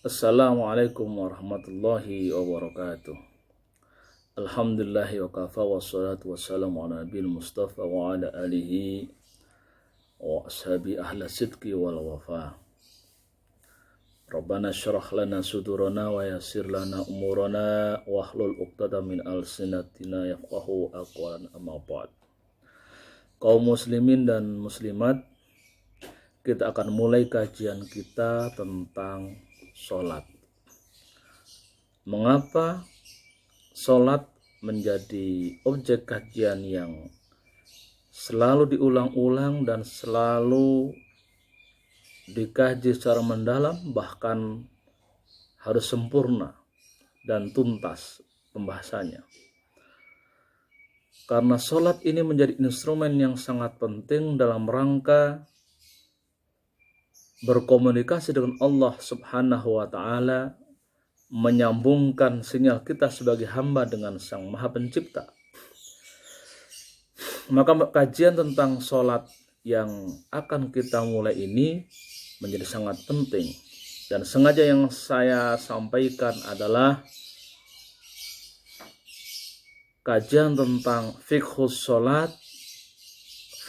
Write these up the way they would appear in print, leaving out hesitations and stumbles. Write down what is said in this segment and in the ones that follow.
Assalamualaikum warahmatullahi wabarakatuh. Alhamdulillahi wa kafa wassalatu wassalamu ala nabil mustafa wa ala alihi wa ashabi ahla sidqi wal wafa. Rabbana syrah lana sudurana wa yassir lana umurana wa hlul uqdata min alsinatina yafqahu aqwalan amma ba'd. Kaum muslimin dan muslimat, kita akan mulai kajian kita tentang sholat. Mengapa sholat menjadi objek kajian yang selalu diulang-ulang dan selalu dikaji secara mendalam, bahkan harus sempurna dan tuntas pembahasannya? Karena sholat ini menjadi instrumen yang sangat penting dalam rangka berkomunikasi dengan Allah Subhanahu wa Ta'ala, menyambungkan sinyal kita sebagai hamba dengan Sang Maha Pencipta. Maka kajian tentang sholat yang akan kita mulai ini menjadi sangat penting, dan sengaja yang saya sampaikan adalah kajian tentang fiqhus sholat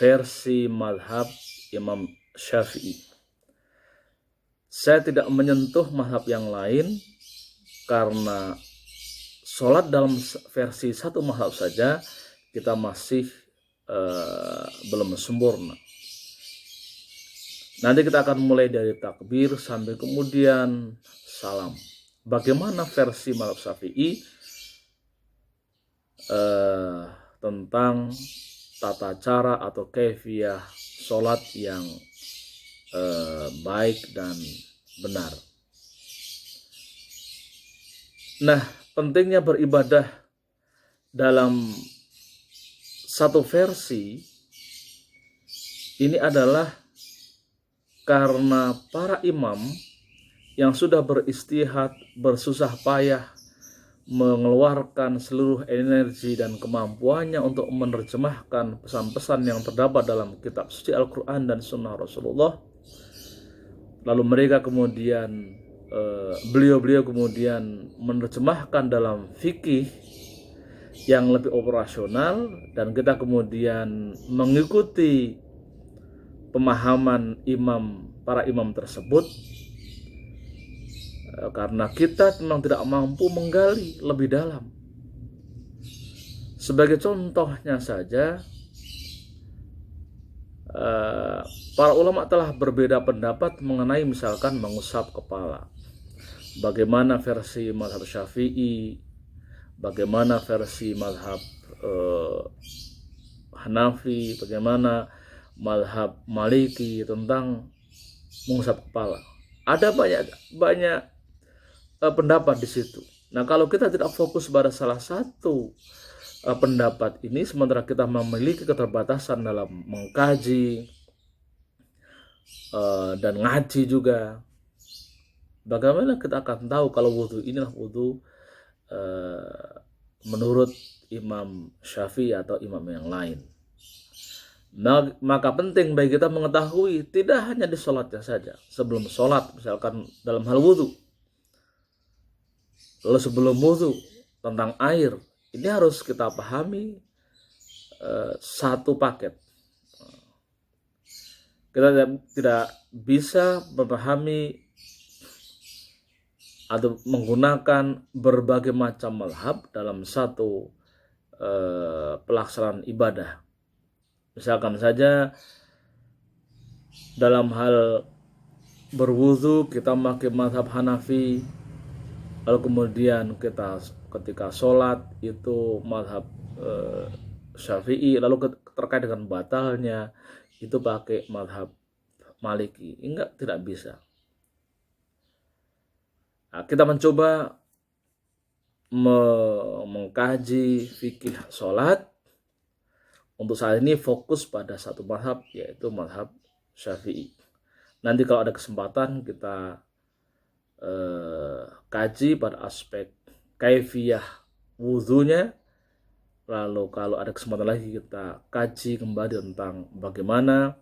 versi madhab Imam Syafi'i. Saya tidak menyentuh mazhab yang lain karena sholat dalam versi satu mazhab saja kita masih belum sempurna. Nanti kita akan mulai dari takbir sampai kemudian salam. Bagaimana versi mazhab Syafi'i tentang tata cara atau kaifiyah sholat yang baik dan benar. Nah, pentingnya beribadah dalam satu versi ini adalah karena para imam yang sudah beristihad, bersusah payah, mengeluarkan seluruh energi dan kemampuannya untuk menerjemahkan pesan-pesan yang terdapat dalam kitab suci Al-Quran dan Sunnah Rasulullah. Lalu mereka kemudian beliau kemudian menerjemahkan dalam fikih yang lebih operasional, dan kita kemudian mengikuti pemahaman para imam tersebut karena kita memang tidak mampu menggali lebih dalam. Sebagai contohnya saja, para ulama telah berbeda pendapat mengenai misalkan mengusap kepala. Bagaimana versi mazhab Syafi'i, bagaimana versi mazhab Hanafi, bagaimana mazhab Maliki tentang mengusap kepala. Ada banyak pendapat di situ. Nah, kalau kita tidak fokus pada salah satu pendapat ini, sementara kita memiliki keterbatasan dalam mengkaji dan ngaji juga, bagaimana kita akan tahu kalau wudhu inilah wudhu menurut Imam Syafi'i atau imam yang lain? Maka penting bagi kita mengetahui tidak hanya di sholatnya saja, sebelum sholat misalkan dalam hal wudhu, lalu sebelum wudhu tentang air, ini harus kita pahami satu paket. Kita tidak bisa memahami atau menggunakan berbagai macam mazhab dalam satu pelaksanaan ibadah. Misalkan saja dalam hal berwudu kita memakai mazhab Hanafi, lalu kemudian kita ketika sholat itu mazhab Syafi'i, lalu terkait dengan batalnya itu pakai mazhab Maliki. Tidak bisa. Nah, kita mencoba mengkaji fikih sholat. Untuk saat ini fokus pada satu mazhab, yaitu mazhab Syafi'i. Nanti kalau ada kesempatan kita kaji pada aspek kaifiyah wudhunya, Lalu kalau ada kesempatan lagi kita kaji kembali tentang bagaimana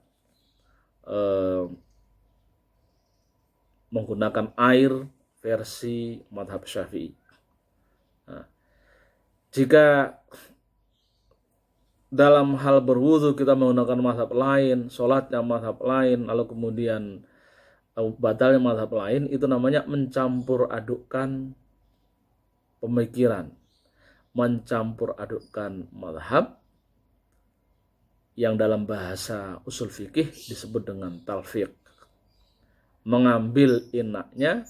menggunakan air versi madhab Syafi'i. Nah, jika dalam hal berwudu kita menggunakan madhab lain, sholatnya madhab lain, lalu kemudian batalnya madhab lain, itu namanya mencampur adukkan pemikiran, mencampur adukkan madhab, yang dalam bahasa usul fikih disebut dengan talfiq. Mengambil inaknya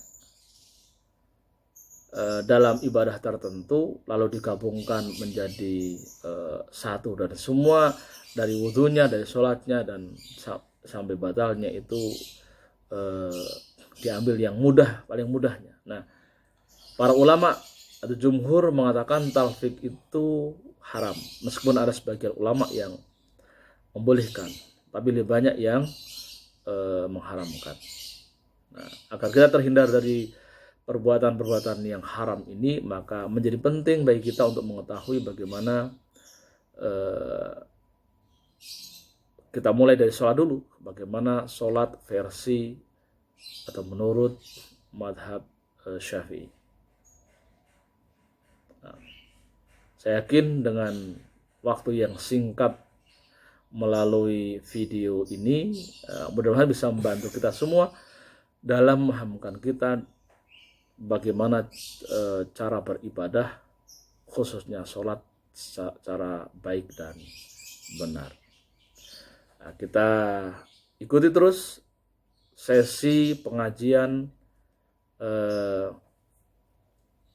dalam ibadah tertentu lalu digabungkan menjadi satu, dan semua dari wudhunya, dari sholatnya, dan sampai batalnya itu diambil yang mudah, paling mudahnya. Nah, para ulama atau jumhur mengatakan talfiq itu haram, meskipun ada sebagian ulama yang membolehkan, tapi lebih banyak yang mengharamkan. Nah, agar kita terhindar dari perbuatan-perbuatan yang haram ini, maka menjadi penting bagi kita untuk mengetahui bagaimana kita mulai dari sholat dulu, bagaimana sholat versi atau menurut madhab Syafi'i. Nah, saya yakin dengan waktu yang singkat melalui video ini, mudah-mudahan bisa membantu kita semua dalam memahamkan kita bagaimana cara beribadah, khususnya sholat secara baik dan benar. Nah, kita ikuti terus sesi pengajian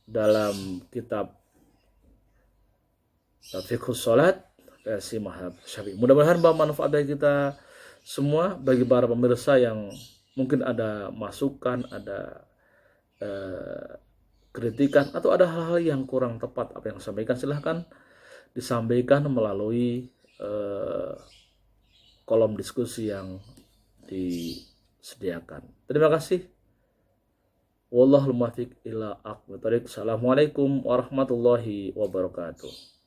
dalam kitab Fiqhus Sholat versi madhab Syafi'i. Mudah-mudahan bermanfaat bagi kita semua, bagi para pemirsa yang mungkin ada masukan, ada kritikan, atau ada hal-hal yang kurang tepat apa yang disampaikan, silahkan disampaikan melalui kolom diskusi yang disediakan. Terima kasih. Wallahul muwaffiq ila aqwamit thoriq. Assalamualaikum warahmatullahi wabarakatuh.